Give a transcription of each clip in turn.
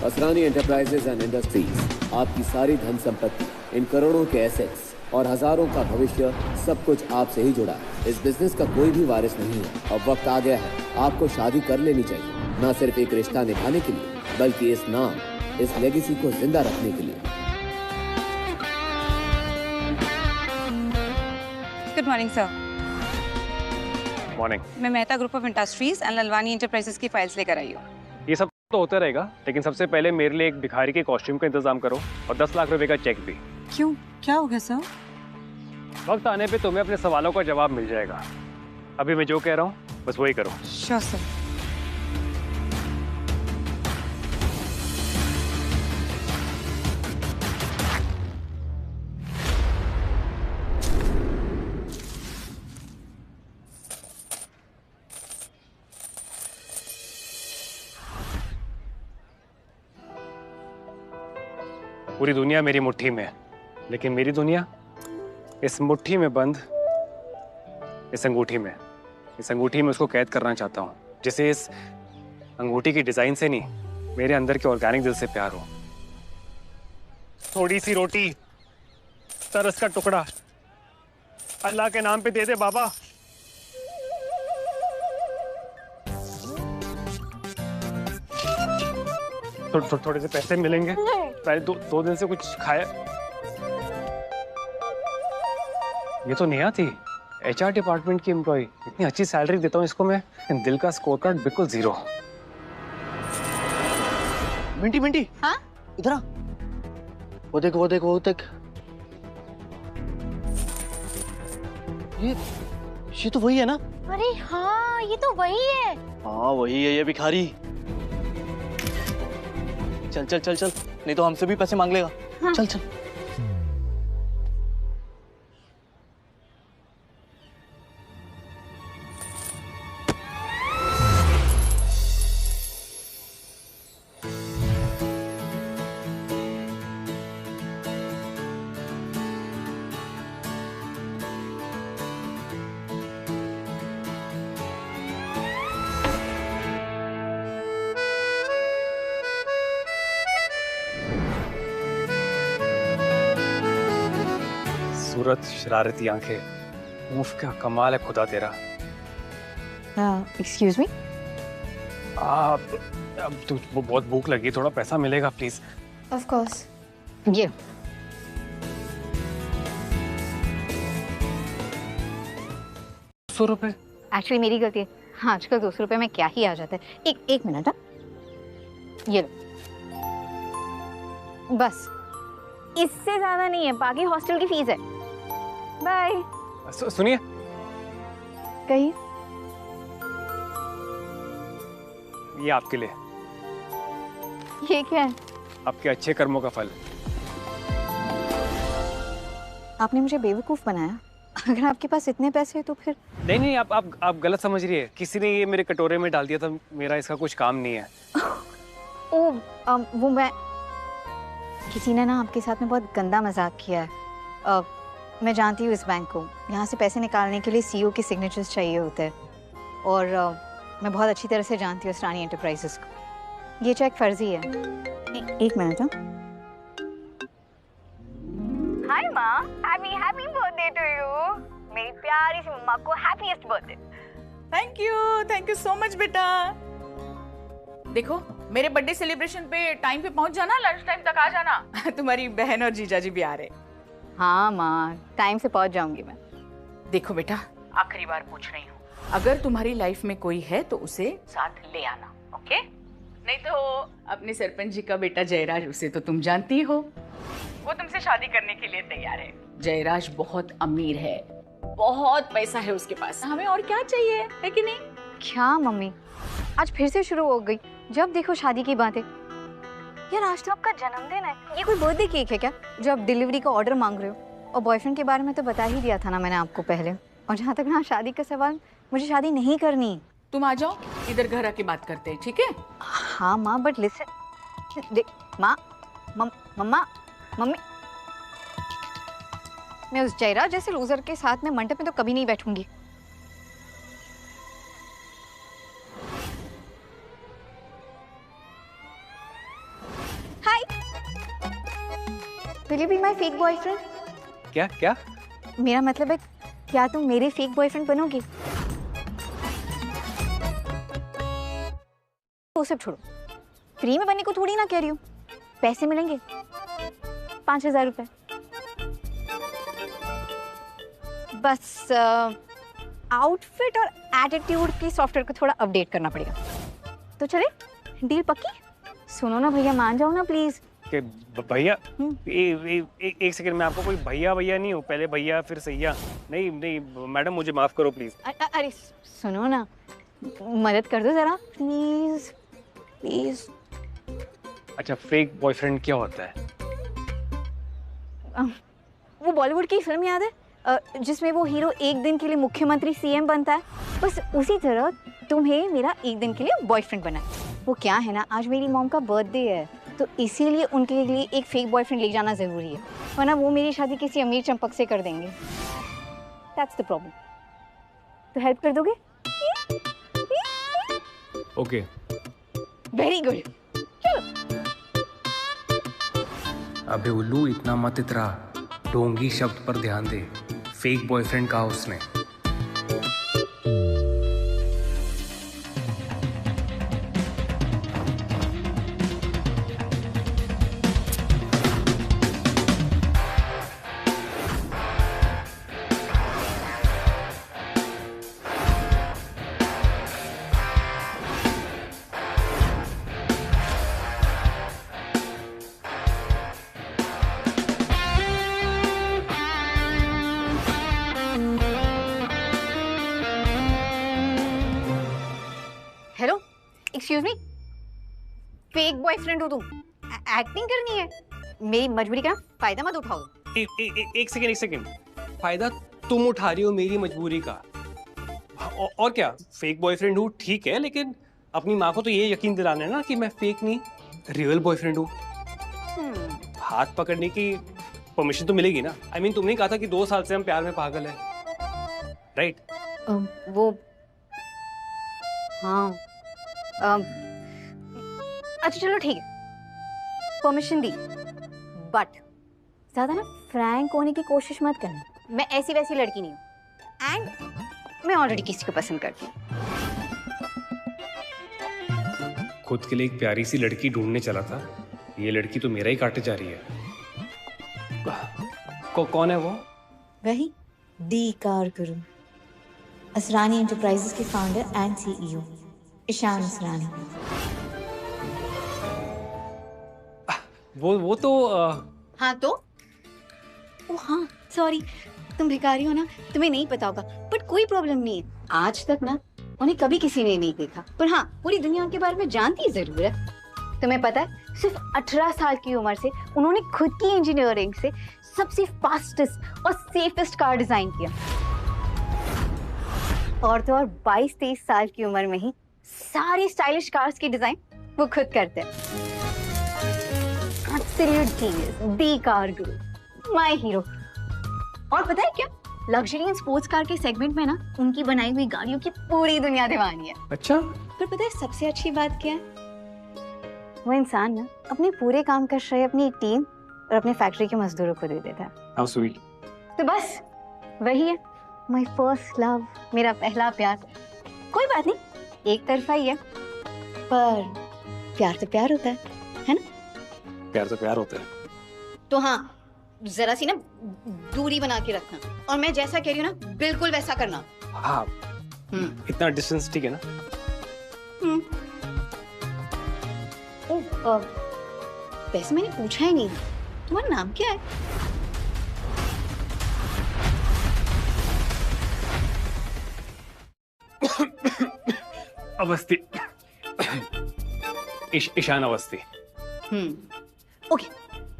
Asrani enterprises and industries, आपकी सारी धन संपत्ति, इन करोड़ों के एसेट्स और हजारों का भविष्य, सब कुछ आपसे ही जुड़ा है। इस बिजनेस का कोई भी वारिस नहीं है। अब वक्त आ गया है आपको शादी कर लेनी चाहिए, ना सिर्फ एक रिश्ता निभाने के लिए, बल्कि इस नाम, इस लेगेसी को जिंदा रखने के लिए। Good morning sir. मॉर्निंग। मैं Mehta group of industries and Lalwani enterprises की फाइल्स लेकर आई हूँ। ये सब तो होता रहेगा, लेकिन सबसे पहले मेरे लिए एक भिखारी के कॉस्ट्यूम का इंतजाम करो और 10 लाख रुपए का चेक भी। क्यों, क्या हो गया सर? वक्त आने पे तुम्हें अपने सवालों का जवाब मिल जाएगा। अभी मैं जो कह रहा हूँ बस वही करो। Sure sir. पूरी दुनिया मेरी मुट्ठी में है, लेकिन मेरी दुनिया इस मुट्ठी में बंद, इस अंगूठी में। इस अंगूठी में उसको कैद करना चाहता हूँ जिसे इस अंगूठी की डिजाइन से नहीं, मेरे अंदर के ऑर्गेनिक दिल से प्यार हो। थोड़ी सी रोटी, तरस का टुकड़ा, अल्लाह के नाम पे दे दे बाबा। थोड़े से पैसे मिलेंगे। पहले दो दिन से कुछ खाया। ये तो नेहा थी, HR डिपार्टमेंट की एम्प्लॉय। इतनी अच्छी सैलरी देता हूँ इसको मैं, लेकिन दिल का स्कोर कार्ड बिल्कुल 0। मिंटी मिंटी, हाँ? इधर आ। वो देख वो देख वो देख। ये तो वही है ना? अरे हाँ, ये तो वही है। हाँ वही है ये भिखारी। चल चल चल चल, नहीं तो हमसे भी पैसे मांग लेगा। हाँ। चल चल। सूरत, शरारती आंखें, मुफ्त का कमाल है खुदा तेरा। Excuse me. अब तो बहुत भूख लगी, थोड़ा पैसा मिलेगा प्लीज। Of course. ये 200 रुपए? एक्चुअली मेरी गलती है। हाँ, आजकल 200 रुपए में क्या ही आ जाता है। एक मिनट। हाँ, ये लो। बस, इससे ज्यादा नहीं है, बाकी हॉस्टल की फीस है। बाय। सुनिए, कहिए। ये आपके लिए। ये क्या है? आपके अच्छे कर्मों का फल। आपने मुझे बेवकूफ बनाया। अगर आपके पास इतने पैसे हैं तो फिर। नहीं, आप गलत समझ रही है। किसी ने ये मेरे कटोरे में डाल दिया था, मेरा इसका कुछ काम नहीं है। वो किसी ने ना आपके साथ में बहुत गंदा मजाक किया है। मैं जानती हूँ इस बैंक को। यहाँ से पैसे निकालने के लिए CEO के सिग्नेचर्स चाहिए होते हैं, और मैं बहुत अच्छी तरह से जानती हूँ असरानी एंटरप्राइजेस को। ये चेक फर्जी है। एक मिनट। हाय माँ, हैप्पी बर्थडे टू यू। मेरी प्यारी सी मम्मा को happiest birthday. Thank you so much बेटा। देखो, मेरे बर्थडे सेलिब्रेशन पे टाइम पे पहुंच जाना, लंच टाइम तक आ जाना। तुम्हारी बहन और जीजाजी भी आ रहे। हाँ माँ, टाइम से पहुंच जाऊंगी मैं। देखो बेटा, आखिरी बार पूछ रही हूँ, अगर तुम्हारी लाइफ में कोई है तो उसे साथ ले आना, ओके? नहीं तो अपने सरपंच जी का बेटा जयराज, उसे तो तुम जानती हो, वो तुमसे शादी करने के लिए तैयार है। जयराज बहुत अमीर है, बहुत पैसा है उसके पास। हमें और क्या चाहिए, है कि नहीं? क्या मम्मी, आज फिर से शुरू हो गई। जब देखो शादी की बातें। यार, आज तो आपका जन्मदिन है, ये कोई बर्थडे केक है क्या जो आप डिलीवरी का ऑर्डर मांग रहे हो? और बॉयफ्रेंड के बारे में तो बता ही दिया था ना मैंने आपको पहले। और जहाँ तक ना शादी का सवाल, मुझे शादी नहीं करनी। तुम आ जाओ, इधर घर आके बात करते हैं, ठीक है? हाँ माँ, बट लिसन, देख माँ, मम्मा, मम्मी, मैं उस जयराज जैसे लूजर के साथ में मंडप में तो कभी नहीं बैठूंगी। Will you be my fake boyfriend? क्या क्या? मेरा मतलब है, क्या तुम मेरे फेक बॉयफ्रेंड बनोगे? वो सब छोड़ो, फ्री में बनने को थोड़ी ना कह रही हूँ। पैसे मिलेंगे 5,000 रुपए। बस आउटफिट और एटीट्यूड की सॉफ्टवेयर को थोड़ा अपडेट करना पड़ेगा। तो चले, डील पक्की? सुनो ना भैया, मान जाओ ना प्लीज। कि भैया, एक सेकंड, मैं आपको कोई भैया भैया नहीं हूँ। पहले भैया फिर सैया। नहीं नहीं मैडम, मुझे माफ करो प्लीज। अरे सुनो ना, मदद कर दो जरा प्लीज प्लीज। अच्छा, फेक बॉयफ्रेंड क्या होता है? वो बॉलीवुड की फिल्म याद है जिसमें वो हीरो एक दिन के लिए मुख्यमंत्री सीएम बनता है? बस उसी तरह तुम्हें मेरा एक दिन के लिए बॉयफ्रेंड बना है। वो क्या है ना, आज मेरी मॉम का बर्थडे है, तो इसीलिए उनके लिए एक फेक बॉयफ्रेंड ले जाना जरूरी है, वरना वो मेरी शादी किसी अमीर चंपक से कर देंगे। That's the problem. तो हेल्प कर दोगे? ओके। Very good. अबे उल्लू, इतना मत इतरा। ढोंगी शब्द पर ध्यान दे। फेक बॉयफ्रेंड कहा उसने। Hello, excuse me, fake boyfriend हो तुम? एक्टिंग करनी है? मेरी मजबूरी का फायदा मत उठाओ। एक सेकंड। फायदा तुम उठा रही हो मेरी मजबूरी का। और क्या, फेक बॉयफ्रेंड हूँ ठीक है, लेकिन अपनी माँ को तो ये यकीन दिलाना है ना कि मैं फेक नहीं, रियल बॉयफ्रेंड हूँ। हाथ पकड़ने की परमिशन तो मिलेगी ना? I mean, तुमने कहा था कि 2 साल से हम प्यार में पागल हैं, राइट? वो हाँ, अच्छा चलो ठीक है, परमिशन दी, बट ज्यादा ना फ्रैंक होने की कोशिश मत करना। मैं ऐसी वैसी लड़की नहीं हूँ, एंड मैं ऑलरेडी किसी को पसंद करती हूँ। खुद के लिए एक प्यारी सी लड़की ढूंढने चला था, ये लड़की तो मेरा ही काटे जा रही है। कौन है वो? वही डी कारगुरु, असरानी एंटरप्राइजेस के founder and CEO Ishan Asrani. वो तो हाँ तो? ओ हाँ, सॉरी, तुम भिखारी हो ना, तुम्हें नहीं पता होगा, बट कोई प्रॉब्लम नहीं है। आज तक ना उन्हें कभी किसी ने नहीं देखा, पर हाँ पूरी दुनिया के बारे में जानती जरूर है। तुम्हें पता है, सिर्फ 18 साल की उम्र से उन्होंने खुद की इंजीनियरिंग से सबसे फास्टेस्ट और सेफेस्ट कार डिजाइन किया, और तो और 22-23 साल की उम्र में ही सारी स्टाइलिश कार्स की डिजाइन वो खुद करते हैं। Absolute genius, the car guru, my hero. और पता है क्या, लग्जरी एंड स्पोर्ट्स कार के सेगमेंट में ना उनकी बनाई हुई गाड़ियों की पूरी दुनिया दीवानी है। अच्छा, पर पता है सबसे अच्छी बात क्या है? वो इंसान ना अपने पूरे काम का श्रेय अपनी टीम और अपने फैक्ट्री के मजदूरों को दे देता है। How sweet. तो बस वही है माय फर्स्ट लव, मेरा पहला प्यार। कोई बात नहीं, एक तरफा ही है, पर प्यार तो प्यार होता है ना? प्यार तो प्यार होता है। तो हाँ, जरा सी ना दूरी बना के रखना, और मैं जैसा कह रही हूँ ना बिल्कुल वैसा करना। हाँ, इतना डिस्टेंस ठीक है ना? वैसे मैंने पूछा ही नहीं, तुम्हारा नाम क्या है? अवस्थी। ईशान अवस्थी। ओके,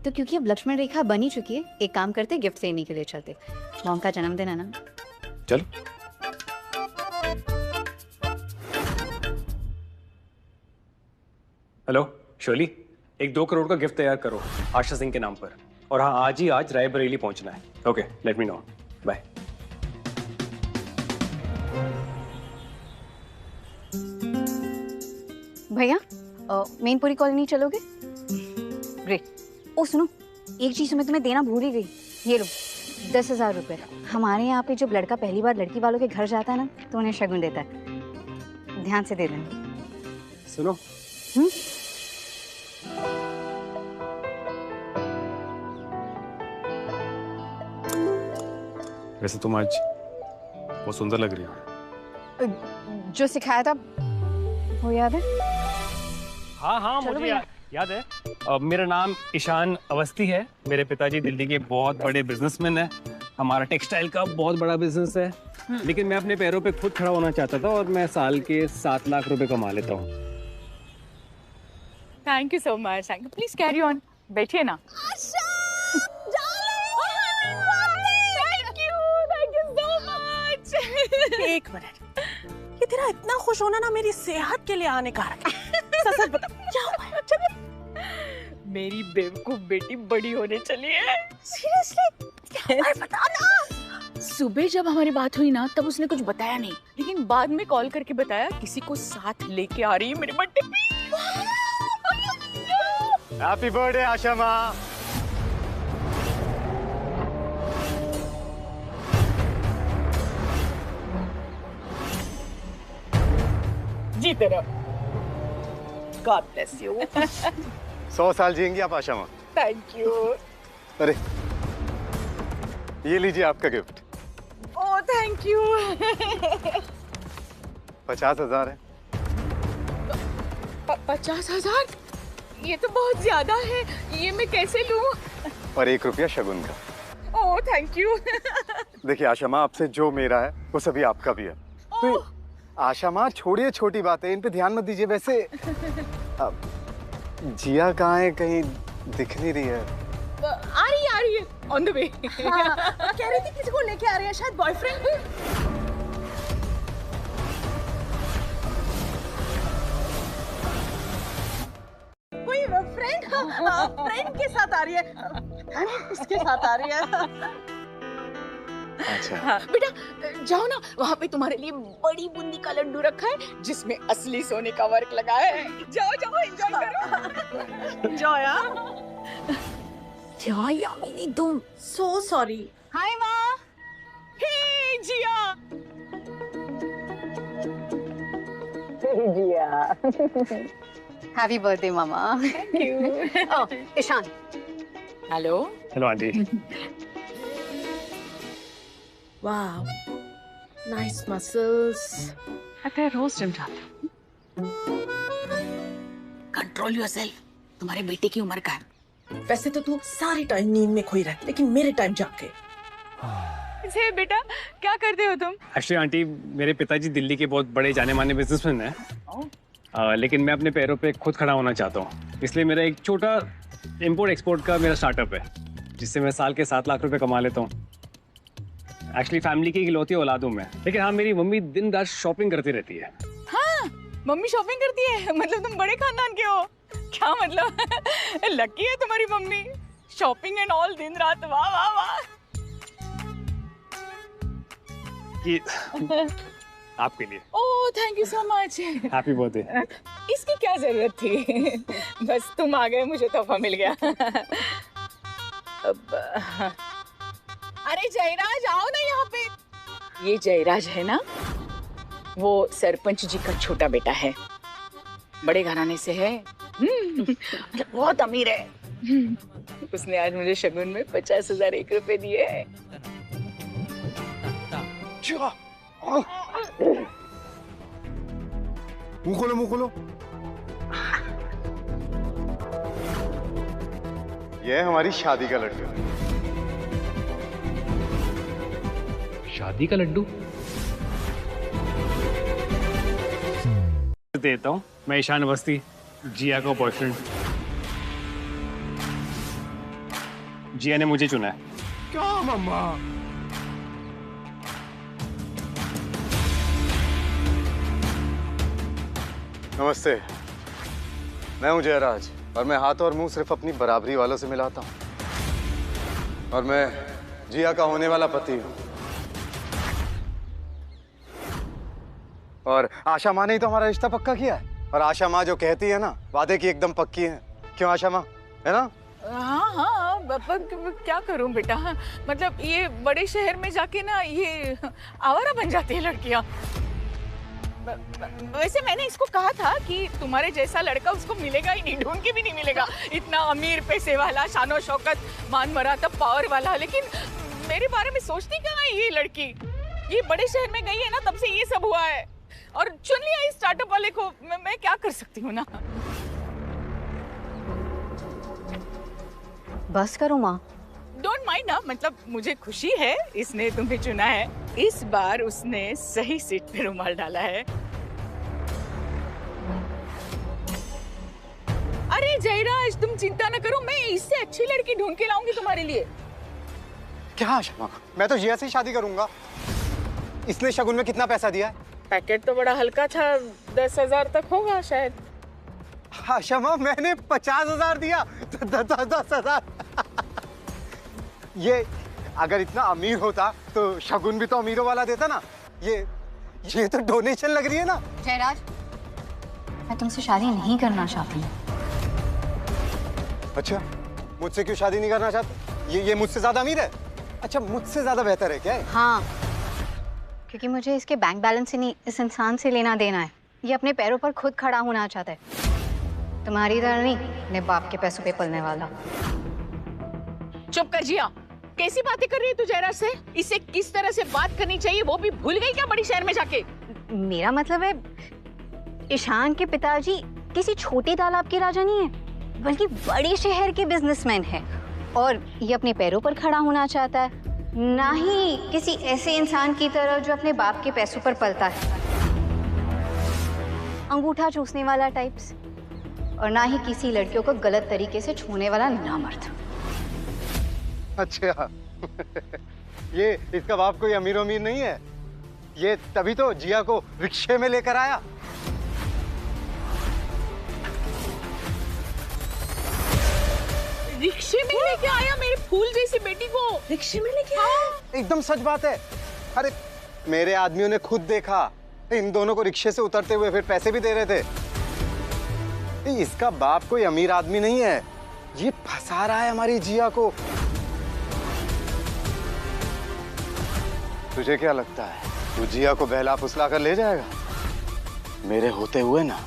तो क्योंकि अब लक्ष्मण रेखा बनी चुकी है, एक काम करते, गिफ्ट देने के लिए चलते। मॉम का जन्मदिन है ना? चलो। हेलो शोली, एक 2 करोड़ का गिफ्ट तैयार करो आशा सिंह के नाम पर, और हाँ आज रायबरेली पहुंचना है। Okay, let me know, bye. भैया, मेनपुरी कॉलोनी चलोगे? ग्रेट। ओ सुनो, एक चीज मैं तुम्हें देना भूल ही गई। ये लो 10,000 रुपए। हमारे यहाँ पे जब लड़का पहली बार लड़की वालों के घर जाता है ना तो उन्हें शगुन देता है, ध्यान से दे देना। सुनो, वैसे तुम आज बहुत सुंदर लग रही हो। जो सिखाया था वो याद है? हाँ हाँ, मुझे याद है। मेरा नाम ईशान अवस्थी है। मेरे पिताजी दिल्ली के बहुत बड़े बिजनेसमैन हैं। हमारा टेक्सटाइल का बहुत बड़ा बिजनेस है, लेकिन मैं अपने पैरों पे खुद खड़ा होना चाहता था और मैं साल के 7 लाख रुपए कमा लेता हूँ। Thank you so much. Thank you. Please carry on. बैठिए ना। एक मिनट, ये तेरा इतना खुश होना ना मेरी सेहत के लिए हानिकारक है। सच बता, क्या हुआ है? मेरी बेवकूफ बेटी बड़ी होने चली है। सीरियसली? बता ना। सुबह जब हमारी बात हुई ना तब उसने कुछ बताया नहीं, लेकिन बाद में कॉल करके बताया किसी को साथ लेके आ रही है मेरे बर्थडे पे। हैप्पी बर्थडे आशा माँ। जी तरह। God bless you. 100 साल जिएंगी आप आशा माँ। Thank you. अरे ये लीजिए आपका गिफ्ट। Oh thank you. 50,000 है। 50,000? ये तो बहुत ज्यादा है, ये मैं कैसे लूं? और 1 रुपया शगुन का। Oh thank you. देखिए आशा माँ, आपसे जो मेरा है वो सभी आपका भी है। तो आशा माँ छोड़िए छोटी बातें, इन पे ध्यान मत दीजिए। वैसे जिया कहाँ है? कहीं दिख नहीं रही है। आ रही है ऑन द वे। कह रही थी किसी को लेके आ रही है, शायद बॉयफ्रेंड। कोई फ्रेंड के साथ आ रही है। उसके साथ आ रही है। अच्छा हाँ, बेटा जाओ ना, वहाँ पे तुम्हारे लिए बड़ी बूंदी का लड्डू रखा है जिसमें असली सोने का वर्क लगा है। जाओ जाओ एंजॉय करो। जोया, क्या मेरी तुम। सो सॉरी। हाय माँ। हे जिया। हैप्पी बर्थडे मामा। Thank you. Ishaan. Hello. Hello aunty. Wow, nice muscles. अगर रोज जिम जाते। Control yourself. तुम्हारे बेटे की उम्र का है। वैसे तो तू सारी टाइम नींद में खोई रहती, लेकिन मेरे टाइम जाग के। जे बेटा क्या करते हो तुम? एक्चुअली आंटी, मेरे पिताजी दिल्ली के बहुत बड़े जाने माने बिजनेसमैन हैं। लेकिन मैं अपने पैरों पे खुद खड़ा होना चाहता हूँ, इसलिए मेरा एक छोटा इम्पोर्ट एक्सपोर्ट का मेरा स्टार्टअप है, जिससे मैं साल के 7 लाख रुपए कमा लेता हूँ। एक्चुअली फैमिली की इकलौती औलाद हूँ मैं, लेकिन हाँ मेरी मम्मी दिन रात शॉपिंग करती रहती है। हाँ, मम्मी शॉपिंग करती है? मतलब तुम बड़े खानदान के हो? क्या मतलब? लकी है तुम्हारी मम्मी। शॉपिंग एंड ऑल दिन रात। वाह वाह वाह। ये आपके लिए। Oh thank you so much. Happy birthday. इसकी क्या जरूरत थी? बस तुम आ गए, मुझे तोहफा मिल गया। अब अरे जयराज आओ ना यहाँ पे। ये जयराज है ना, वो सरपंच जी का छोटा बेटा है, बड़े घराने से है। मतलब बहुत अमीर है। उसने आज मुझे शगुन में 50,000 1 रुपए दिए हैं। मुंह खोलो, मुंह खोलो। ये है हमारी शादी का लड्डू। शादी का लड्डू देता हूँ मैं। ईशान अवस्थी, जिया का बॉयफ्रेंड। जिया ने मुझे चुना है। क्या मम्मा? नमस्ते, मैं हूं जयराज और मैं हाथ और मुंह सिर्फ अपनी बराबरी वालों से मिलाता हूं। और मैं जिया का होने वाला पति हूं। और आशा माँ ने ही तो हमारा रिश्ता पक्का किया है। और आशा माँ जो कहती है ना, वादे की एकदम पक्की है। क्यों आशा माँ, है ना? हाँ हाँ क्या करूं बेटा, मतलब ये बड़े शहर में जाके ना ये आवारा बन जाती है लड़कियां। वैसे मैंने इसको कहा था कि तुम्हारे जैसा लड़का उसको मिलेगा ही नहीं, ढूंढ के भी नहीं मिलेगा, इतना अमीर, पैसे वाला, शानो शौकत, मान मरातब, पावर वाला। लेकिन मेरे बारे में सोचती कहाँ है ये लड़की। ये बड़े शहर में गई है ना, तब से ये सब हुआ है, और चुन लिया इस स्टार्टअप वाले को। मैं क्या कर सकती हूँ ना। बस करो माँ। डोंट माइंड ना, मतलब मुझे खुशी है इसने तुम्हें चुना है। इस बार उसने सही सीट पे रुमाल डाला है। अरे जयराज, तुम चिंता न करो, मैं इससे अच्छी लड़की ढूंढ के लाऊंगी तुम्हारे लिए। क्या शमा, मैं तो जिया से ही शादी करूंगा। इसने शगुन में कितना पैसा दिया है? पैकेट तो बड़ा हल्का था, 10,000 तक होगा शायद। हाँ शमा, मैंने 50,000 दिया। 10,000। ये अगर इतना अमीर होता तो शगुन भी तो अमीरों वाला देता ना। ये तो डोनेशन लग रही है ना। जयराज, मैं तुमसे शादी नहीं करना चाहती। अच्छा, मुझसे क्यों शादी नहीं करना चाहते? ये मुझसे ज्यादा अमीर है? अच्छा, मुझसे ज्यादा बेहतर है क्या है? हाँ, क्योंकि मुझे इसके बैंक बैलेंस से नहीं, इस इंसान से लेना देना है। ये अपने पैरों पर खुद खड़ा होना चाहता है, तुम्हारी तरह नहीं अपने बाप के पैसों पे पलने वाला। चुप कर जिया, कैसी बातें कर रही है तू जयराज से? इसे किस तरह से बात करनी चाहिए वो भी भूल गई क्या बड़ी शहर में जाके? मेरा मतलब है, ईशान के पिताजी किसी छोटे तालाब के राजा नहीं है, बल्कि बड़े शहर के बिजनेसमैन है, और ये अपने पैरों पर खड़ा होना चाहता है, ना ही किसी ऐसे इंसान की तरह जो अपने बाप के पैसों पर पलता है, अंगूठा चूसने वाला टाइप्स, और ना ही किसी लड़कियों को गलत तरीके से छूने वाला नामर्द। अच्छा ये इसका बाप कोई अमीर अमीर नहीं है। ये तभी तो जिया को रिक्शे में लेकर आया। रिक्शे में लेके आया मेरे फूल जैसी बेटी को? रिक्शे में लेके आया? एकदम सच बात है। अरे मेरे आदमियों ने खुद देखा, इन दोनों को रिक्शे से उतरते हुए, फिर पैसे भी दे रहे थे। इसका बाप कोई अमीर आदमी नहीं है, ये फंसा रहा है हमारी जिया को। तुझे क्या लगता है तू जिया को बहला फुसला कर ले जाएगा? मेरे होते हुए ना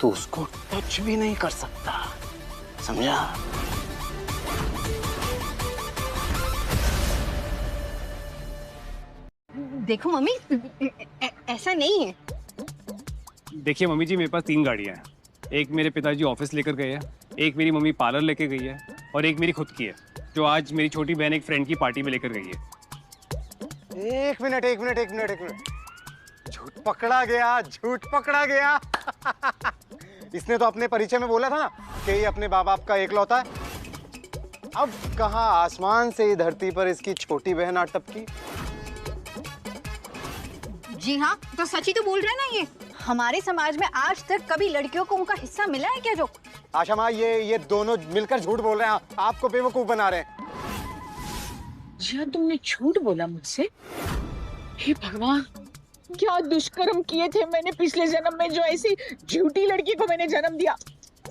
तू उसको टच भी नहीं कर सकता, समझा? देखो मम्मी, ऐसा नहीं है। देखिए मम्मी जी, मेरे पास 3 गाड़ियाँ हैं। एक मेरे पिताजी ऑफिस लेकर गए हैं, एक मेरी मम्मी पार्लर लेके गई है, और एक मेरी खुद की है जो आज मेरी छोटी बहन एक फ्रेंड की पार्टी में लेकर गई है। एक मिनट। झूठ पकड़ा गया। इसने तो अपने परिचय में बोला था ना कि ये अपने बाप बाप का एकलौता है। अब कहाँ आसमान से धरती पर इसकी छोटी बहन आ टपकी। जी हाँ, तो सच ही तो बोल रहे हैं ना। ये हमारे समाज में आज तक कभी लड़कियों को उनका हिस्सा मिला है क्या? जो आशा माँ, ये दोनों मिलकर झूठ बोल रहे हैं, आपको बेवकूफ बना रहे हैं। जिया, तुमने झूठ बोला मुझसे? हे भगवान, क्या दुष्कर्म किए थे मैंने पिछले जन्म में, जो ऐसी झूठी लड़की को मैंने जन्म दिया।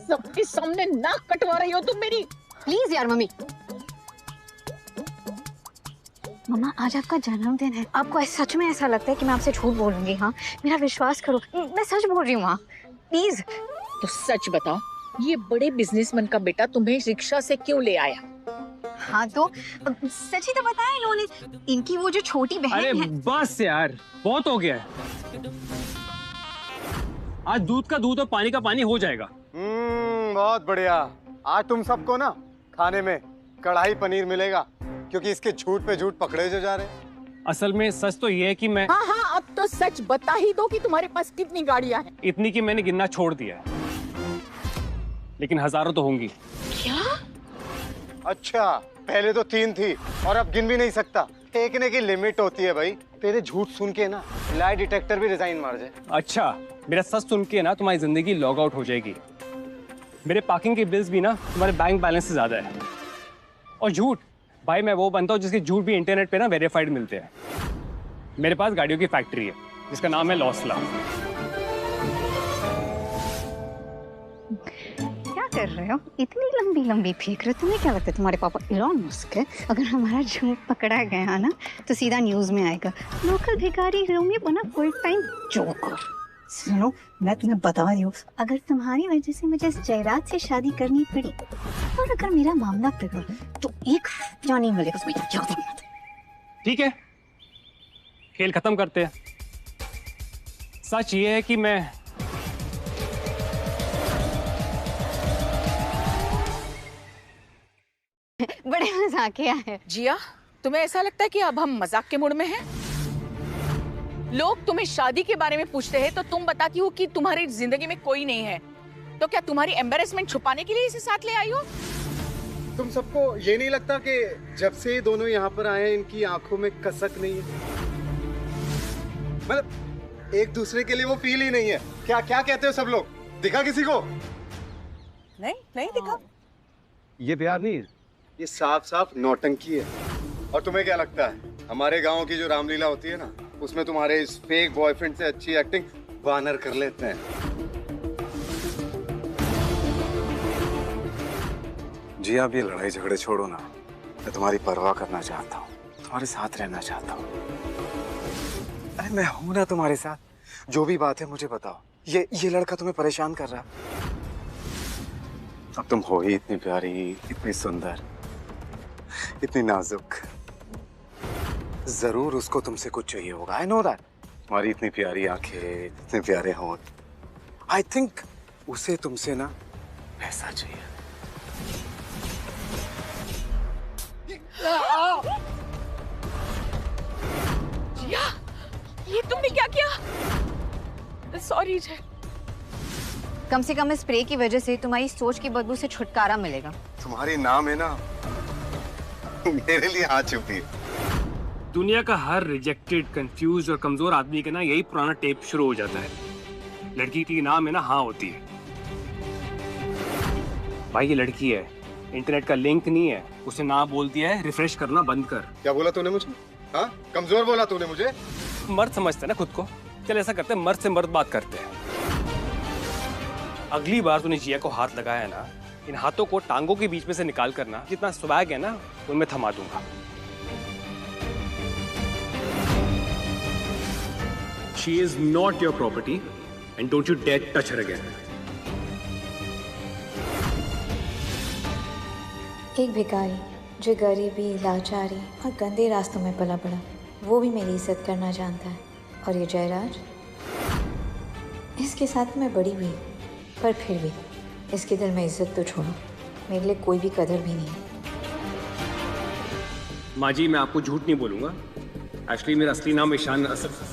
सबके सामने नाक कटवा रही हो तुम मेरी। प्लीज यार मम्मी। मम्मा, आज आपका जन्मदिन है, आपको सच में ऐसा लगता है कि मैं आपसे झूठ बोलूंगी? हाँ, मेरा विश्वास करो, मैं सच बोल रही हूँ। हाँ प्लीज। तो सच बताओ, ये बड़े बिजनेसमैन का बेटा तुम्हें रिक्शा से क्यों ले आया? हाँ तो सच ही तो बताया इन्होंने। इनकी वो जो छोटी बहन अरे है। बस यार, बहुत हो गया है। आज दूध का दूध और पानी का पानी हो जाएगा। बहुत बढ़िया। आज तुम सबको ना खाने में कढ़ाई पनीर मिलेगा, क्योंकि इसके झूठ पे झूठ पकड़े जो जा रहे हैं। असल में सच तो ये है कि मैं हाँ, अब तो सच बता ही दो कि तुम्हारे पास कितनी गाड़ियां हैं। इतनी कि मैंने गिनना छोड़ दिया है, लेकिन हजारों तो होंगी। क्या? अच्छा, पहले तो 3 थी और अब गिन भी नहीं सकता। फेंकने की लिमिट होती है भाई। तेरे झूठ सुन के ना लाई डिटेक्टर भी रिजाइन मार जाए। अच्छा, मेरा सच सुन के ना तुम्हारी जिंदगी लॉग आउट हो जाएगी। मेरे पार्किंग के बिल्स भी ना तुम्हारे बैंक बैलेंस से ज्यादा है। और झूठ भाई, मैं वो बनता हूँ जिसके झूठ भी इंटरनेट पे ना वेरीफाइड मिलते हैं। मेरे पास गाड़ियों की फैक्ट्री है जिसका नाम है लॉसला। क्या कर रहे हो? इतनी लंबी लंबी फेंक रहे हो? तुम्हें क्या लगता है तुम्हारे पापा इलॉन मस्क है? अगर हमारा झूठ पकड़ा गया ना तो सीधा न्यूज में आएगा, लोकल भिखारी रोमी बना फुल टाइम जोकर। सुनो, मैं तुम्हें बता रही हूँ, अगर तुम्हारी वजह से मुझे इस जयराज से शादी करनी पड़ी और अगर मेरा मामला बिगड़ा तो एक रुपया नहीं मिलेगा तुम्हें, याद रखना। ठीक है, खेल खत्म करते हैं। सच ये है कि मैं बड़े मजाकिया है। जिया, तुम्हें ऐसा लगता है कि अब हम मजाक के मूड में हैं? लोग तुम्हें शादी के बारे में पूछते हैं तो तुम बताती हो कि तुम्हारी जिंदगी में कोई नहीं है। तो क्या तुम्हारी एम्बैरेसमेंट छुपाने के लिए इसे साथ ले आई हो? तुम सबको ये नहीं लगता कि जब से ये दोनों यहाँ पर आए हैं इनकी आंखों में कसक नहीं है? मतलब एक दूसरे के लिए वो फील ही नहीं है। क्या क्या कहते हो सब लोग? दिखा किसी को? नहीं नहीं दिखा। ये प्यार नहीं है, ये साफ साफ नौटंकी है। और तुम्हें क्या लगता है हमारे गांव की जो रामलीला होती है ना, उसमें तुम्हारे इस फेक बॉयफ्रेंड से अच्छी एक्टिंग वानर कर लेते हैं। जी आप ये लड़ाई झगड़े छोड़ो ना, मैं तुम्हारी परवाह करना चाहता हूँ, तुम्हारे साथ रहना चाहता हूँ। अरे मैं हूं ना तुम्हारे साथ, जो भी बात है मुझे बताओ। ये लड़का तुम्हें परेशान कर रहा, अब तुम हो ही इतनी प्यारी, इतनी सुंदर, इतनी नाजुक, जरूर उसको तुमसे कुछ चाहिए होगा। I know that. तुम्हारी इतनी प्यारी आंखें, इतने प्यारे होंठ, आई थिंक उसे तुमसे ना पैसा चाहिए। जिया, ये तुमने क्या किया? सॉरी जय। कम से कम इस स्प्रे की वजह से तुम्हारी सोच की बदबू से छुटकारा मिलेगा। तुम्हारी नाम है ना मेरे लिए हाथ छुपी है। दुनिया का हर रिजेक्टेड, कंफ्यूज और कमजोर आदमी के ना यही पुराना टेप शुरू हो जाता है। लड़की की नाम है ना हाँ होती है। भाई ये लड़की है, इंटरनेट का लिंक नहीं है, उसे ना बोल दिया है रिफ्रेश करना बंद कर। क्या बोला तूने मुझे? हाँ, कमजोर बोला तूने मुझे? मर्द समझते हैं ना खुद को। चल ऐसा करते हैं, मर्द से मर्द बात करते हैं। अगली बार तूने जिया को हाथ लगाया ना, इन हाथों को टांगों के बीच में से निकाल करना, जितना स्वैग है ना उनमें थमा दूंगा। She is not your property and don't you dare touch her again. एक भिखारी जो गरीबी, लाचारी और गंदे रास्तों में पला बड़ा, वो भी मेरी इज्जत करना जानता है। और ये जयराज, इसके साथ मैं बड़ी हुई, पर फिर भी इसके दिल में इज्जत तो छोड़ो, मेरे लिए कोई भी कदर भी नहीं है। माँ जी मैं आपको झूठ नहीं बोलूंगा, एक्चुअली मेरा असली नाम ईशान असद।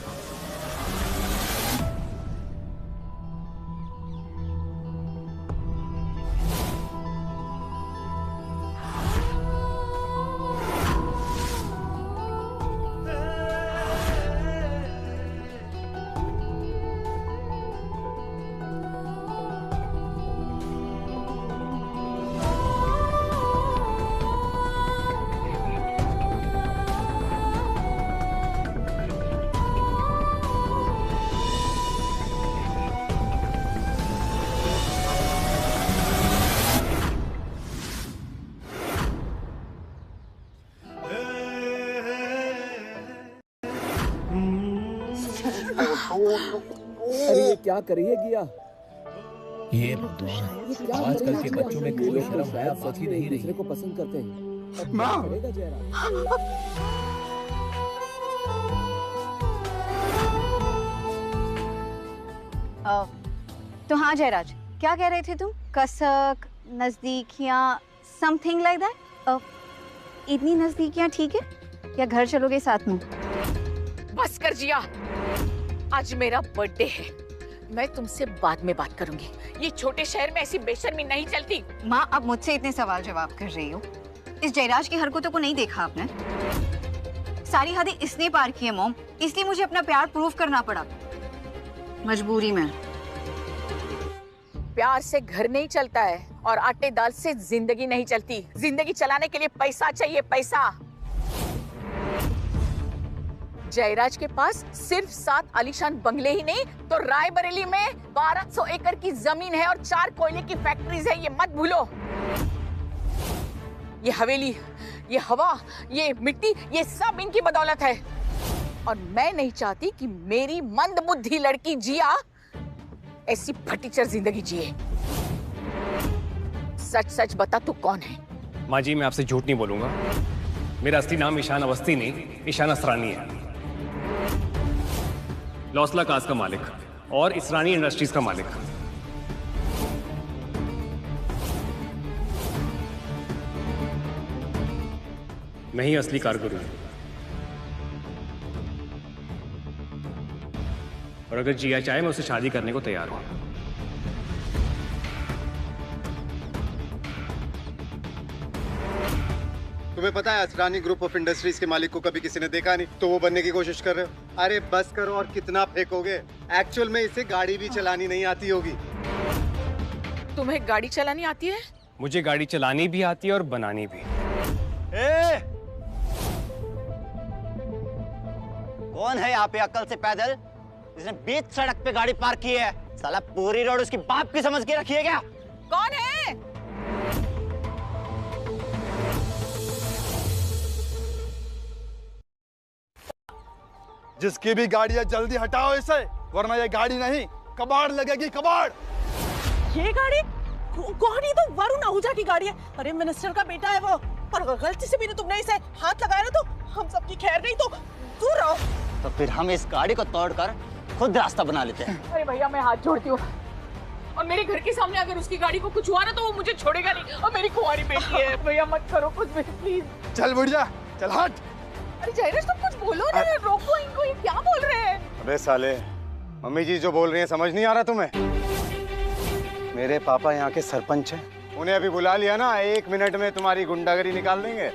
अरे ये क्या कर रही है गिया? ये भगवान, आजकल के बच्चों में कोई शर्म हया सच ही नहीं दूसरे को पसंद करते हैं। माँ! तो हाँ जयराज, क्या कह रहे थे तुम? कसक, नजदीकियाँ, समथिंग लाइक दैट। इतनी नजदीकियाँ ठीक है या घर चलोगे साथ में? बस कर जिया, आज मेरा बर्थडे है, मैं तुमसे बाद में बात करूंगी। ये छोटे शहर में ऐसी बेशर्मी नहीं चलती। माँ अब मुझसे इतने सवाल जवाब कर रही हो, इस जयराज की हरकतों को नहीं देखा आपने? सारी हदें इसने पार की है मॉम, इसलिए मुझे अपना प्यार प्रूव करना पड़ा, मजबूरी में। प्यार से घर नहीं चलता है और आटे दाल से जिंदगी नहीं चलती। जिंदगी चलाने के लिए पैसा चाहिए, पैसा। जयराज के पास सिर्फ 7 आलीशान बंगले ही नहीं तो रायबरेली में 1200 एकड़ की जमीन है और 4 कोयले की फैक्ट्रीज है, ये मत भूलो। ये हवेली, ये हवा, ये मिट्टी, ये सब इनकी बदौलत है। और मैं नहीं चाहती कि मेरी मंदबुद्धि लड़की जिया ऐसी फटीचर जिंदगी जिए। सच सच बता, तू कौन है? माँ जी, मैं आपसे झूठ नहीं बोलूंगा। मेरा असली नाम ईशान अवस्थी नहीं, ईशान असरानी है। लौसला कास का मालिक और इसरानी इंडस्ट्रीज का मालिक। मैं ही असली कारगुरु हूं। और अगर जिया चाहे मैं उससे शादी करने को तैयार हूं। तुम्हें पता है असरानी ग्रुप ऑफ इंडस्ट्रीज के मालिक को कभी किसी ने देखा नहीं, तो वो बनने की कोशिश कर रहे हो। अरे बस करो, और कितना फेंकोगे? एक्चुअल में इसे गाड़ी भी चलानी नहीं आती होगी। तुम्हें गाड़ी चलानी आती है? मुझे गाड़ी चलानी भी आती है और बनानी भी। कौन है यहाँ पे अक्ल से पैदल जिसने बीच सड़क पे गाड़ी पार्क की है? साला पूरी रोड उसकी बाप की समझ के रखी है क्या? कौन है? जिसकी भी गाड़ी है जल्दी हटाओ इसे, वरना ये गाड़ी नहीं कबाड़ लगेगी, कबाड़। ये गाड़ी कौन? ये तो वरुण आहूजा की गाड़ी है। अरे मिनिस्टर का बेटा है वो, और अगर गलती से भी तुमने इसे हाथ लगाया ना तो हम सबकी खैर नहीं, तो दूर रहो। तो फिर हम इस गाड़ी को तोड़कर खुद रास्ता बना लेते हैं। अरे भैया, मैं हाथ जोड़ती हूँ, और मेरे घर के सामने अगर उसकी गाड़ी को कुछ हुआ ना तो वो मुझे छोड़ेगा नहीं। और मेरी कुंवारी बेटी है, भैया मत करो कुछ भी प्लीज। चल बुढ़िया, चल हट। अरे जयराज, तुम कुछ बोलो ना, रोको इनको, ये क्या बोल रहे हैं? अबे साले, मम्मी जी जो बोल रही हैं समझ नहीं आ रहा तुम्हें? मेरे पापा यहाँ के सरपंच हैं, उन्हें अभी बुला लिया ना, 1 मिनट में तुम्हारी गुंडागरी निकाल देंगे।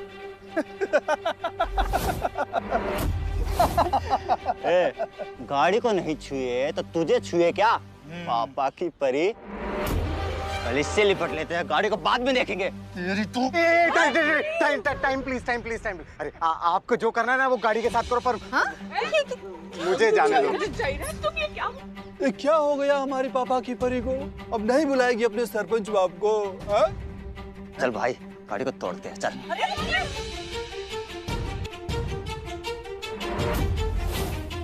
गाड़ी को नहीं छुए तो तुझे छुए क्या? पापा की परी। कल इससे लिपट लेते हैं, गाड़ी को बाद में देखेंगे। तेरी तू time please, time please, time. अरे आपको जो करना है ना वो गाड़ी के साथ करो, पर मुझे जाने दो। जयराज, तुम ये क्या? क्या हो गया हमारी पापा की परी को? अब नहीं बुलाएगी अपने सरपंच बाप को? चल भाई, गाड़ी को तोड़ते हैं, चल।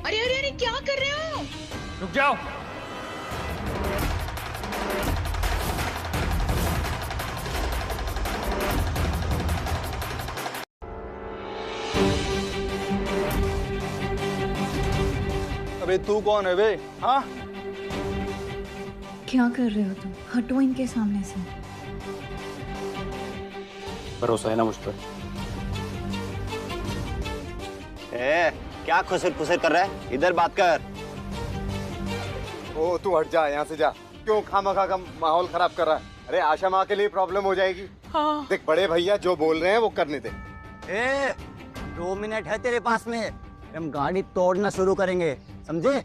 अरे अरे अरे, क्या कर रहे हो? रुक जाओ। अबे तू कौन है बे? हाँ, क्या कर रहे हो तुम? हटो इनके सामने से। भरोसा है ना मुझ पर? क्या खुसर खुसर कर रहा है? इधर बात कर। ओ तू हट जा, यहाँ से जा। क्यों खामखा का माहौल खराब कर रहा है? अरे आशा माँ के लिए प्रॉब्लम हो जाएगी। हाँ। देख बड़े भैया जो बोल रहे हैं वो करने दे। 2 मिनट है तेरे पास में, हम गाड़ी तोड़ना शुरू करेंगे, समझे?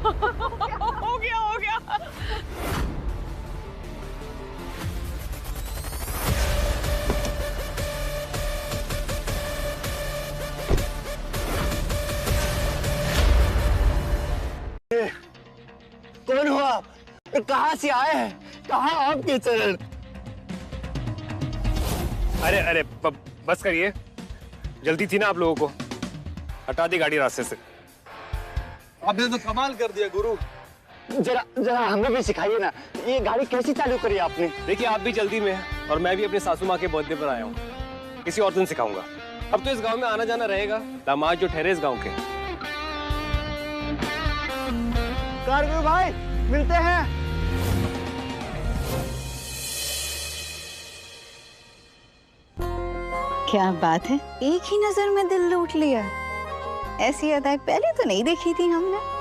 हो गया, हो गया। कौन हो आप? कहाँ से आए हैं? कहाँ आपके चरण? अरे अरे बस करिए, जल्दी थी ना आप लोगों को। हटा दी गाड़ी रास्ते से। आपने तो कमाल कर दिया गुरु। जरा जरा हमें भी सिखाइए ना, ये गाड़ी कैसी चालू करी आपने? देखिए आप भी जल्दी में हैं और मैं भी अपनी सासू माँ के बर्थडे पर आया हूँ। किसी और दिन सिखाऊंगा। अब तो इस गांव में आना जाना रहेगा, दामाद जो ठहरे इस गांव के। कारगुरु भाई मिलते हैं। क्या बात है, एक ही नजर में दिल लूट लिया। ऐसी अदाएं पहले तो नहीं देखी थी हमने।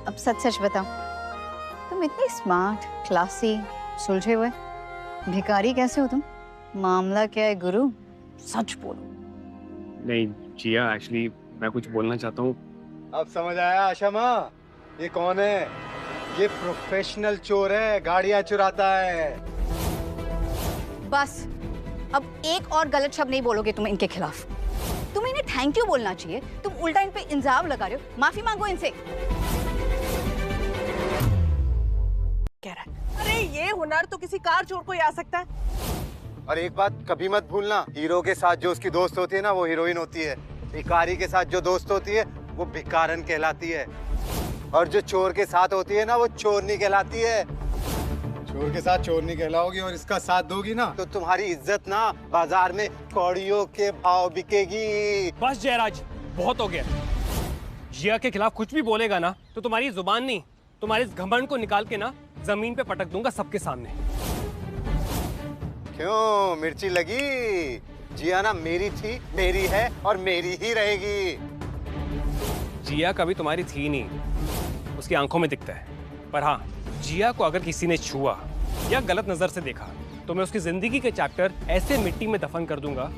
अब सच सच बताओ, तुम इतनी स्मार्ट, क्लासी, सुलझे हुए भिखारी कैसे हो तुम? मामला क्या है गुरु, सच बोलो। नहीं जिया, एक्चुअली मैं कुछ बोलना चाहता हूँ। अब समझ आया आशा माँ, ये कौन है? ये प्रोफेशनल चोर है, गाड़ियाँ चुराता है। बस अब एक और गलत शब्द नहीं बोलोगे तुम इनके खिलाफ। तुम्हें इन्हें थैंक यू बोलना चाहिए, तुम उल्टा इन पे इल्जाम लगा रहे हो। माफी मांगो इनसे। कह रहा है, अरे ये हुनर तो किसी कार चोर को ही आ सकता है। और एक बात कभी मत भूलना, हीरो के साथ जो उसकी दोस्त होती है ना, वो हीरोइन होती है। भिखारी के साथ जो दोस्त होती है वो भिखारन कहलाती है, और जो चोर के साथ होती है ना, वो चोरनी कहलाती है। चोर के साथ चोरनी कहलाओगी और इसका साथ दोगी ना, तो तुम्हारी इज्जत ना बाजार में कौड़ियों के भाव बिकेगी। बस जयराज, बहुत हो गया। जिया के खिलाफ कुछ भी बोलेगा ना तो तुम्हारी जुबान नहीं, तुम्हारे इस घमंड को निकाल के ना जमीन पे पटक दूंगा सबके सामने। क्यों मिर्ची लगी? जिया ना मेरी थी, मेरी है और मेरी ही रहेगी। जिया कभी तुम्हारी थी नहीं, उसकी आंखों में दिखता है। पर हाँ, जिया को अगर किसी ने छुआ या गलत नजर से देखा तो मैं उसकी जिंदगी के चैप्टर ऐसे मिट्टी में दफन कर दूंगा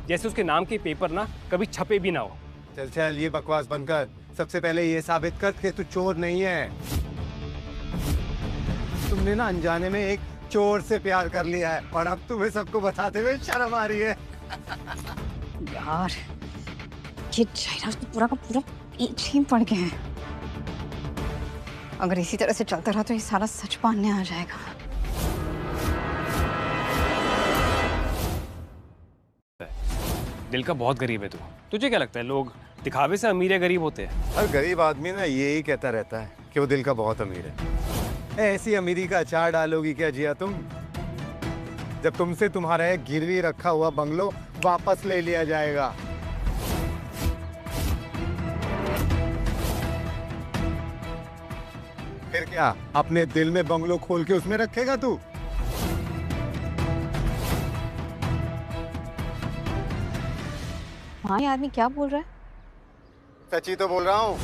जैसे उसके नाम के पेपर ना कभी छपे भी ना हो। चल चल ये बकवास बंद कर। सबसे पहले ये साबित कर कि तू चोर नहीं है। तुमने ना अनजाने में एक चोर से प्यार कर लिया है और अब तुम्हें सबको बताते हुए शर्म आ रही है। यार ये जयराज तो पूरा का पूरा पीछे ही पड़ गया है। अगर इसी तरह से चलता रहा तो ये सारा सच मानने आ जाएगा। दिल का बहुत गरीब है तू। तुझे क्या लगता है लोग दिखावे से अमीर या गरीब होते हैं? हर गरीब आदमी ना यही कहता रहता है कि वो दिल का बहुत अमीर है। ऐसी अमीरी का अचार डालोगी क्या जिया तुम, जब तुमसे तुम्हारा एक गिरवी रखा हुआ बंगलो वापस ले लिया जाएगा? फिर क्या अपने दिल में बंगलो खोल के उसमें रखेगा तू? हाँ ये आदमी क्या बोल रहा है? सच्ची तो बोल रहा हूँ।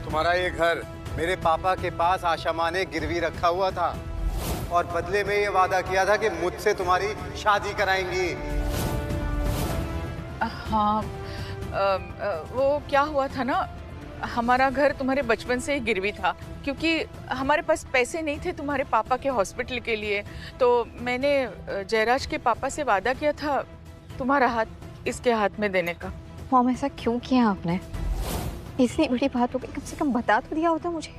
तुम्हारा ये घर मेरे पापा के पास आशा माँ ने गिरवी रखा हुआ था और बदले में ये वादा किया था कि मुझसे तुम्हारी शादी कराएंगी। हाँ वो क्या हुआ था ना, हमारा घर तुम्हारे बचपन से ही गिरवी था क्योंकि हमारे पास पैसे नहीं थे तुम्हारे पापा के हॉस्पिटल के लिए। तो मैंने जयराज के पापा से वादा किया था तुम्हारा हाथ इसके हाथ में देने का। मॉम ऐसा क्यों किया आपने? इतनी बड़ी बात हो गई, कम से कम बता तो दिया होता मुझे।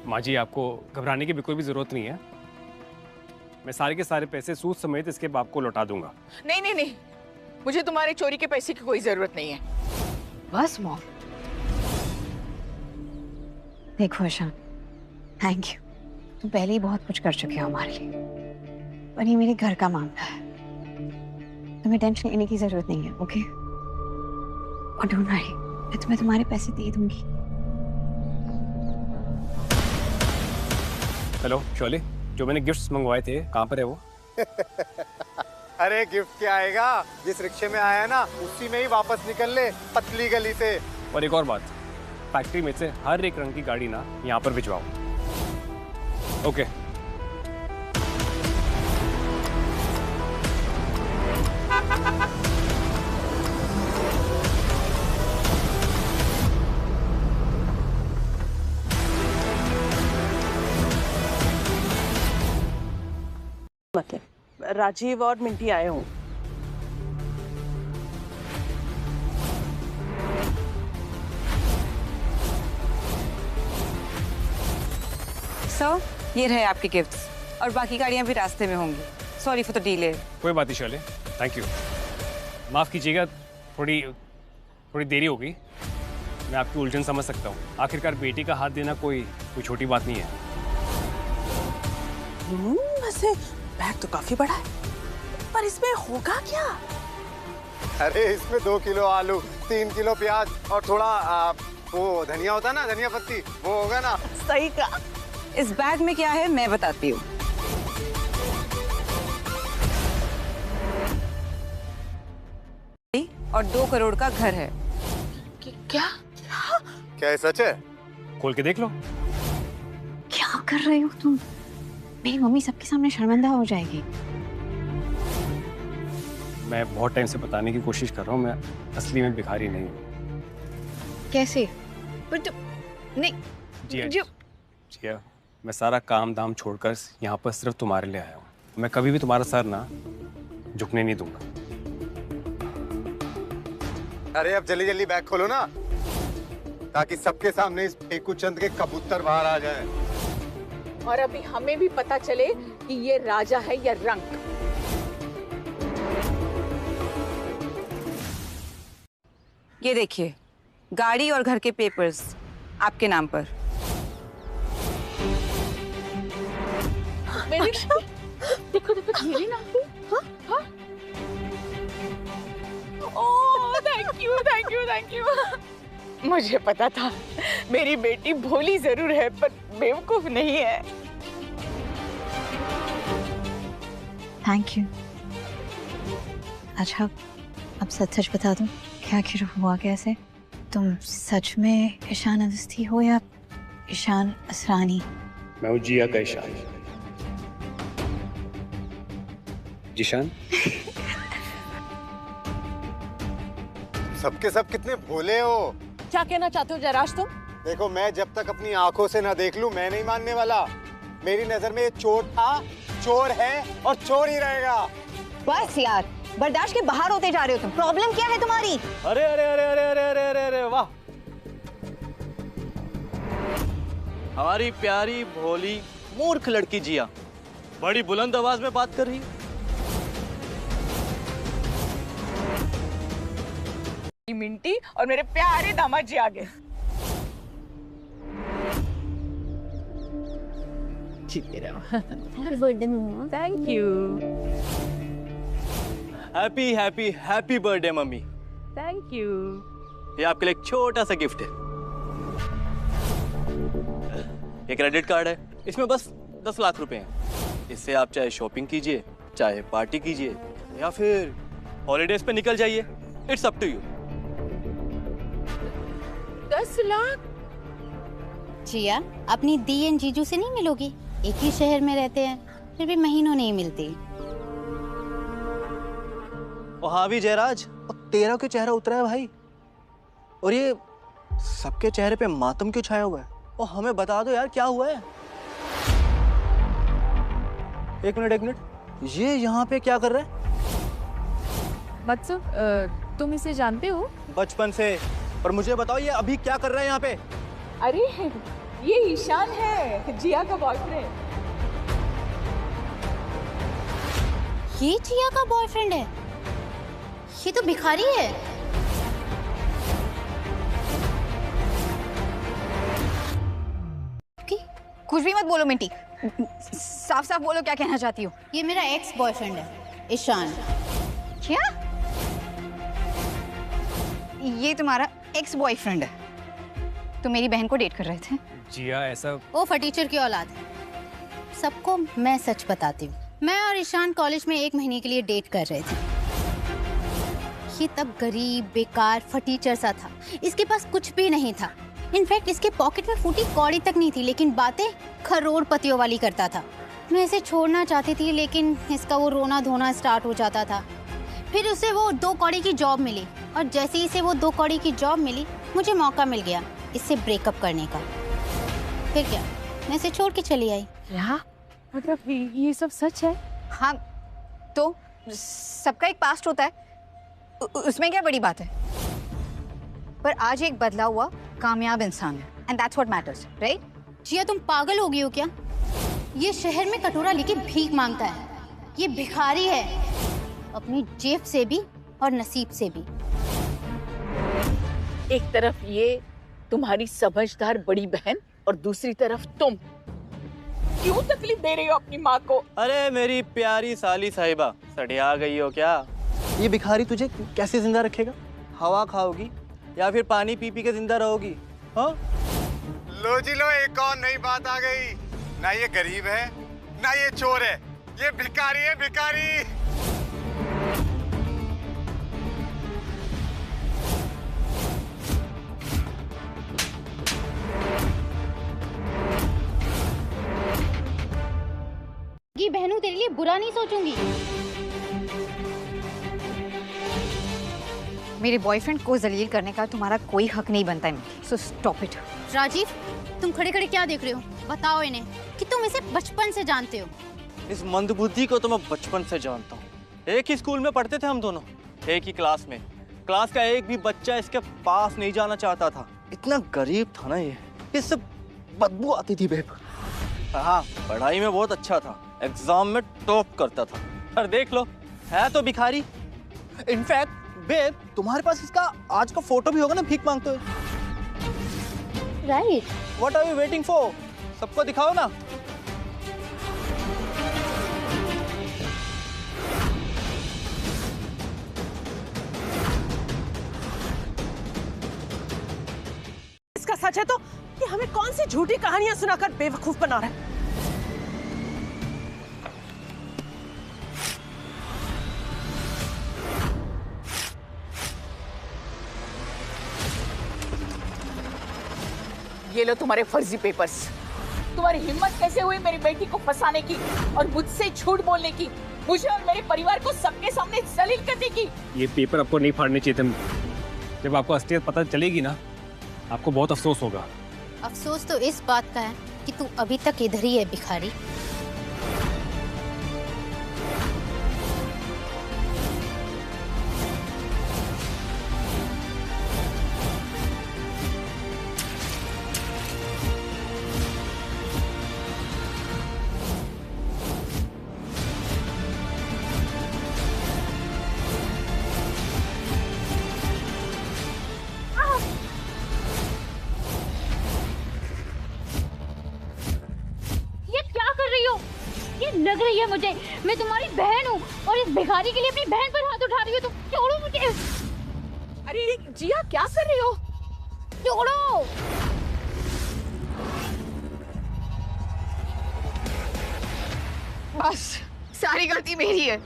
माँ जी आपको घबराने की बिल्कुल भी जरूरत नहीं है। मैं सारे के सारे पैसे सूद समेत इसके बाप को लौटा दूंगा। नहीं नहीं नहीं, मुझे तुम्हारे चोरी के पैसे की कोई जरूरत नहीं है। बस मॉम। देखो ईशान, थैंक यू, तुम पहले ही बहुत कुछ कर चुके हो हमारे लिए, पर ये मेरे घर का मामला है, तुम्हें टेंशन लेने की जरूरत नहीं है। ओके? और डोंट वरी, मैं तुम्हें तुम्हारे पैसे दे दूंगी। हेलो शोले, जो मैंने गिफ्ट्स मंगवाए थे कहाँ पर है वो? अरे गिफ्ट क्या आएगा, जिस रिक्शे में आया है ना उसी में ही वापस निकल ले, पतली गली से। और एक और बात, फैक्ट्री में से हर एक रंग की गाड़ी ना यहाँ पर भिजवाओ। ओके। मतलब राजीव और मिंटी आए हों। सर ये रहे आपके गिफ्ट्स और बाकी गाड़ियां भी रास्ते में होंगी। Sorry for the delay. कोई बात नहीं शोले, थैंक यू। माफ कीजिएगा, थोड़ी थोड़ी देरी हो गई, मैं आपकी उलझन समझ सकता हूँ। आखिरकार बेटी का हाथ देना कोई छोटी बात नहीं है। वैसे बैग तो काफी बड़ा है, पर इसमें होगा क्या? अरे इसमें 2 किलो आलू, 3 किलो प्याज और थोड़ा वो धनिया होता है ना, धनिया पत्ती, वो होगा ना। सही कहा। इस बैग में क्या है मैं बताती हूँ। और 2 करोड़ का घर है। क्या? क्या ये सच है? खोल के देख लो। क्या कर रहे हो तुम? मेरी मम्मी सबके सामने शर्मिंदा हो जाएगी। मैं बहुत टाइम से बताने की कोशिश कर रहा हूँ, मैं असली में भिखारी नहीं हूँ। कैसे? पर तुम नहीं। जिया, मैं सारा काम धाम छोड़कर यहाँ पर सिर्फ तुम्हारे लिए आया हूँ। मैं कभी भी तुम्हारा सर ना झुकने नहीं दूंगा। अरे अब जल्दी जल्दी बैग खोलो ना, ताकि सबके सामने इस फेकू चंद के कबूतर बाहर आ जाए। और अभी हमें भी पता चले कि ये राजा है या रंक। ये देखिए, गाड़ी और घर के पेपर्स आपके नाम पर। मेरे देखो देखो मेरे नाम पे। हाँ? Oh thank you thank you thank you. मुझे पता था मेरी बेटी भोली जरूर है पर बेवकूफ नहीं है। Thank you. अच्छा अब सच सच बता दूं, क्या आखिर हुआ कैसे? तुम सच में ईशान अवस्थी हो या ईशान असरानी? मैं हूँ जिया का ईशान। जीशान। सबके सब कितने भोले हो। क्या कहना चाहते हो जयराज तुम? देखो मैं जब तक अपनी आंखों से ना देख लूं मैं नहीं मानने वाला। मेरी नजर में ये चोर था, चोर है और चोर ही रहेगा। बस यार, बर्दाश्त के बाहर होते जा रहे हो तुम। प्रॉब्लम क्या है तुम्हारी? अरे अरे अरे अरे अरे अरे अरे अरे वाह, हमारी प्यारी भोली मूर्ख लड़की जिया बड़ी बुलंद आवाज में बात कर रही है। मिंटी और मेरे प्यारे दामाद जी आ गए। Happy birthday mama. Thank you. Happy happy happy birthday mummy. Thank you. ये आपके लिए एक छोटा सा गिफ्ट है। ये क्रेडिट कार्ड है, इसमें बस 10 लाख रुपए हैं। इससे आप चाहे शॉपिंग कीजिए, चाहे पार्टी कीजिए या फिर हॉलीडेज पे निकल जाइए। It's up to you. 10 lakh? Jiya, अपनी दी एंड जीजू से नहीं मिलोगी? एक ही शहर में रहते हैं, फिर भी महीनों नहीं मिलती। और हाँ भी जयराज, तेरा क्यों चेहरा उतरा है भाई? और ये सबके चेहरे पे मातम क्यों छाया हुआ है? और हमें बता दो यार क्या हुआ है? एक मिनट, ये यहाँ पे क्या कर रहा है? मत्सु, तुम इसे जानते हो? बचपन से। पर मुझे बताओ ये अभी क्या कर रहा है यहाँ पे? अरे ये ईशान है, जिया का बॉयफ्रेंड। ये जिया का बॉयफ्रेंड है? ये तो भिखारी है। कुछ भी मत बोलो मिंटी, साफ साफ बोलो क्या कहना चाहती हो। ये मेरा एक्स बॉयफ्रेंड है, ईशान। क्या? ये तुम्हारा एक्स बॉयफ्रेंड है? तो मेरी बहन को डेट कर रहे थे? जिया ऐसा। वो फटीचर की औलाद है। सबको मैं सच बताती हूँ, मैं और ईशान कॉलेज में 1 महीने के लिए डेट कर रहे थे। ये तब गरीब, बेकार, फटीचर सा था। इसके पास कुछ भी नहीं था। इनफैक्ट इसके पॉकेट में फूटी कौड़ी तक नहीं थी, लेकिन बातें करोड़पतियों वाली करता था। मैं इसे छोड़ना चाहती थी, लेकिन इसका वो रोना धोना स्टार्ट हो जाता था। फिर उसे वो 2 कौड़ी की जॉब मिली, और जैसे ही इसे वो 2 कौड़ी की जॉब मिली, मुझे मौका मिल गया इससे ब्रेकअप करने का। फिर क्या, मैं इसे छोड़ के चली आई। क्या मतलब ये सब सच है? हाँ, तो सबका एक पास्ट होता है, उसमें क्या बड़ी बात है? पर आज एक बदला हुआ कामयाब इंसान है, and that's what matters, right? Jiya, तुम पागल हो गई हो क्या? ये शहर में कटोरा लेके भीख मांगता है। ये भिखारी है, अपनी जेब से भी और नसीब से भी। एक तरफ ये तुम्हारी समझदार बड़ी बहन और दूसरी तरफ तुम। क्यों तकलीफ दे रही हो अपनी माँ को? अरे मेरी प्यारी साली साहिबा, सड़िया गई हो क्या? ये भिखारी तुझे कैसे जिंदा रखेगा? हवा खाओगी या फिर पानी पी पी के जिंदा रहोगी? हाँ? लो जी लो, एक और नई बात आ गई। ना ये गरीब है ना ये चोर है, ये भिखारी है, भिखारी। ये बहनों तेरे लिए बुरा नहीं सोचूंगी। मेरे बॉयफ्रेंड को जलील करने का तुम्हारा कोई हक नहीं बनता है, सो स्टॉप इट। राजीव, तुम खड़े खड़े क्या देख रहे हो? बताओ इन्हें कि तुम इसे बचपन से जानते हो। इस मंदबुद्धि को तो मैं बचपन से जानता हूँ। एक ही स्कूल में पढ़ते थे हम दोनों, एक ही क्लास में। क्लास का एक भी बच्चा इसके पास नहीं जाना चाहता था। इतना गरीब था ना ये सब बदबू आती थी बेब। हाँ, पढ़ाई में बहुत अच्छा था, एग्जाम में टॉप करता था। पर देख लो, है तो भिखारी। इनफैक्ट बेब, तुम्हारे पास इसका आज का फोटो भी होगा ना भीख मांगते हुए। Right. What are you waiting for? सबको दिखाओ ना। इसका सच है तो ये हमें कौन सी झूठी कहानियां सुनाकर बेवकूफ बना रहा है? ये लो तुम्हारे फर्जी पेपर्स। तुम्हारी हिम्मत कैसे हुई मेरी बेटी को फंसाने की और मुझसे झूठ बोलने की, मुझे और मेरे परिवार को सबके सामने जलील करने की? ये पेपर आपको नहीं फाड़ने चाहिए थे। जब आपको असलियत पता चलेगी ना, आपको बहुत अफसोस होगा। अफसोस तो इस बात का है कि तू अभी तक इधर ही है भिखारी। लग रही है मुझे, मैं तुम्हारी बहन हूँ और इस भिखारी के लिए अपनी बहन पर हाथ उठा रही हो। तुम छोड़ो मुझे। अरे जिया, क्या कर रही हो? छोड़ो। बस सारी गलती मेरी है।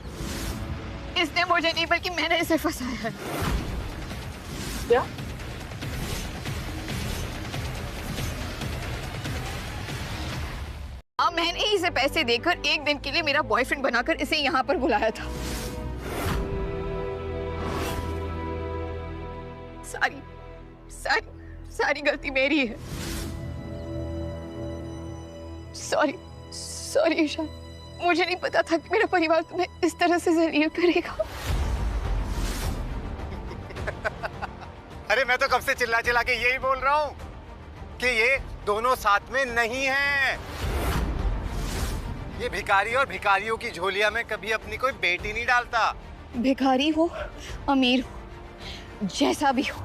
इसने मुझे नहीं बल्कि मैंने इसे फंसाया है। क्या? मैंने ही इसे पैसे देकर एक दिन के लिए मेरा बॉयफ्रेंड बनाकर इसे यहाँ पर बुलाया था। सारी सारी सारी गलती मेरी है। सॉरी सॉरी ईशान, मुझे नहीं पता था कि मेरा परिवार तुम्हें इस तरह से जलील करेगा। अरे मैं तो कब से चिल्ला चिल्ला के यही बोल रहा हूँ कि ये दोनों साथ में नहीं हैं। ये भिखारी और भिखारियों की झोलिया में कभी अपनी कोई बेटी नहीं डालता। भिखारी हो, अमीर हो, जैसा भी हो,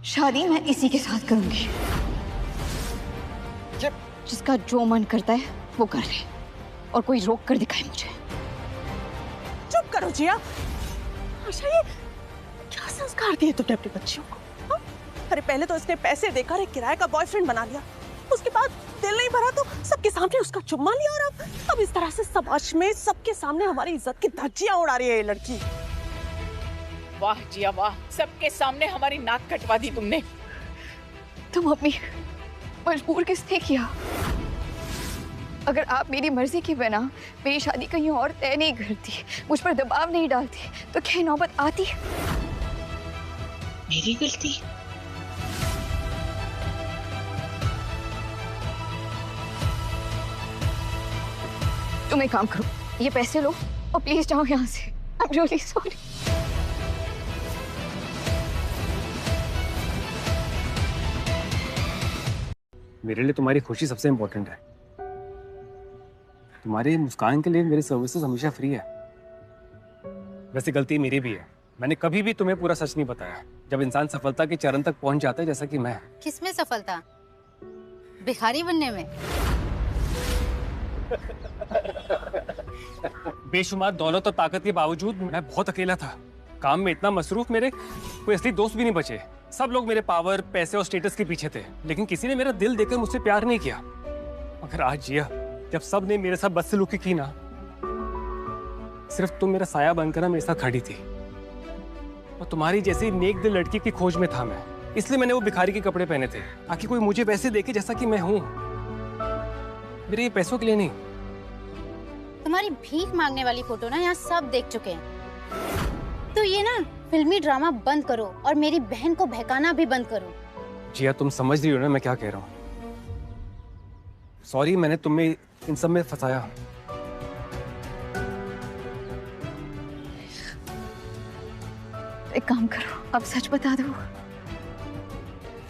शादी मैं इसी के साथ करूंगी। जिसका जो मन करता है वो कर ले और कोई रोक कर दिखाए मुझे। चुप करो जिया। अच्छा, ये क्या संस्कार दिए तुमने अपनी बच्चियों को? हा? अरे पहले तो इसने पैसे देकर एक किराए का बॉयफ्रेंड बना लिया, उसके बाद दिल नहीं भरा तो सबके सामने उसका चुम्मा लिया, और अब इस तरह से समाज में सबके सामने हमारी इज्जत की धज्जियां उड़ा रही है ये लड़की। वाह जिया वाह, सबके सामने हमारी नाक कटवा दी तुमने। तुम अपनी मजबूर किसने किया? अगर आप मेरी मर्जी के बिना मेरी शादी कहीं और तय नहीं करती, मुझ पर दबाव नहीं डालती, तो क्या नौबत आती? मेरी गलती? तुम एक काम करो, ये पैसे लो और प्लीज जाओ यहाँ से। I am really sorry. मेरे लिए तुम्हारी खुशी सबसे इम्पोर्टेंट है। तुम्हारी मुस्कान के लिए मेरी सर्विसेज हमेशा फ्री है। वैसे गलती मेरी भी है, मैंने कभी भी तुम्हें पूरा सच नहीं बताया। जब इंसान सफलता के चरण तक पहुंच जाता है, जैसा कि मैं। किसमें सफलता? भिखारी बनने में? बेशुमार दौलत और ताकत के बावजूद मैं बहुत अकेला था। काम में इतना मसरूफ, मेरे कोई असली दोस्त भी नहीं बचे। सब लोग मेरे पावर, पैसे और स्टेटस के पीछे थे, लेकिन किसी ने मेरा दिल देकर मुझसे प्यार नहीं किया। मगर आज जिया, जब सब ने मेरे साथ बदसलूकी की ना, सिर्फ तुम मेरा साया बनकर मेरे साथ खड़ी थी। और तुम्हारी जैसी नेक दिल लड़की की खोज में था मैं, इसलिए मैंने वो भिखारी के कपड़े पहने थे, ताकि कोई मुझे वैसे देखे जैसा कि मैं हूं। मेरे ये पैसों के लिए नहीं। तुम्हारी भीख मांगने वाली फोटो ना यहाँ सब देख चुके हैं। तो ये ना फिल्मी ड्रामा बंद करो और मेरी बहन को बहकाना भी बंद करो। जिया, तुम समझ रही हो ना मैं क्या कह रहा हूँ? सॉरी, मैंने तुम्हें इन सब में फंसाया। एक काम करो, अब सच बता दो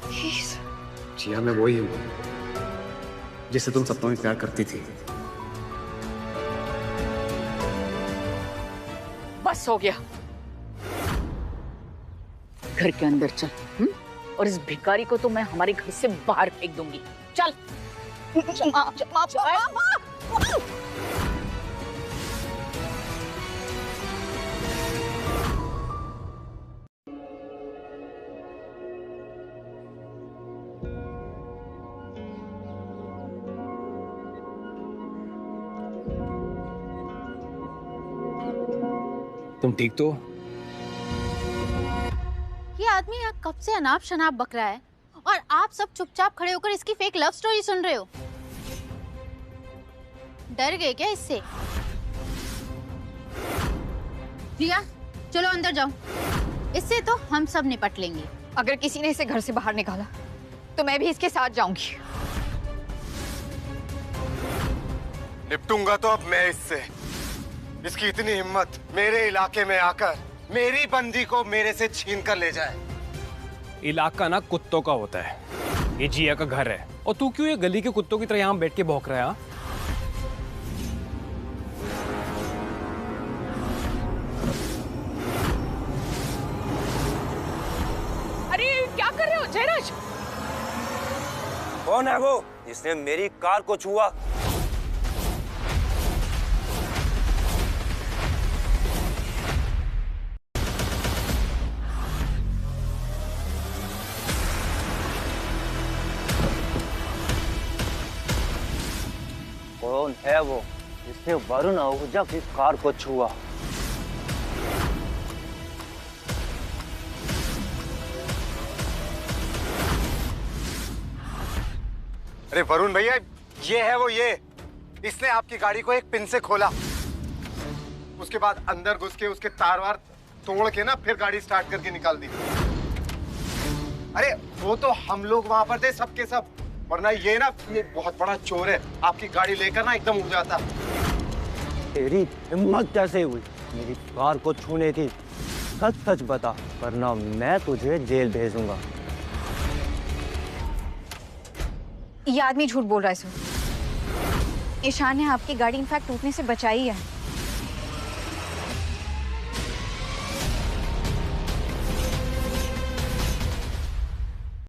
प्लीज। जिया, मैं वही हूँ जिससे तुम सपनों में प्यार करती थी। बस हो गया, घर के अंदर चल। और इस भिखारी को तो मैं हमारे घर से बाहर फेंक दूंगी। चल। तुम ठीक तो? ये आदमी यहाँ कब से अनाप शनाप बक रहा है और आप सब चुपचाप खड़े होकर इसकी फेक लव स्टोरी सुन रहे हो। डर गए क्या इससे? जिया, चलो अंदर जाओ, इससे तो हम सब निपट लेंगे। अगर किसी ने इसे घर से बाहर निकाला तो मैं भी इसके साथ जाऊंगी। निपटूंगा तो अब मैं इससे। इसकी इतनी हिम्मत मेरे इलाके में आकर मेरी बंदी को मेरे से छीन कर ले जाए। इलाका ना कुत्तों का होता है, ये जिया का घर है। और तू क्यों ये गली के कुत्तों की तरह यहाँ बैठ के भौंक रहा है? अरे क्या कर रहे हो जयराज? कौन है वो जिसने मेरी कार को छुआ? कौन है वो जिसने वरुण आहूजा की कार को छुआ? अरे वरुण भैया, ये है वो, ये इसने आपकी गाड़ी को एक पिन से खोला, उसके बाद अंदर घुस के उसके तार वार तोड़ के ना फिर गाड़ी स्टार्ट करके निकाल दी। अरे वो तो हम लोग वहां पर थे सबके सब, वरना ये ना ये बहुत बड़ा चोर है, आपकी गाड़ी लेकर ना एकदम उड़ जाता। तेरी हिम्मत कैसे हुई मेरी कार को छूने की? सच सच बता, वरना मैं तुझे जेल भेजूंगा। ये आदमी झूठ बोल रहा है सर। ईशान ने आपकी गाड़ी इनफैक्ट टूटने से बचाई है।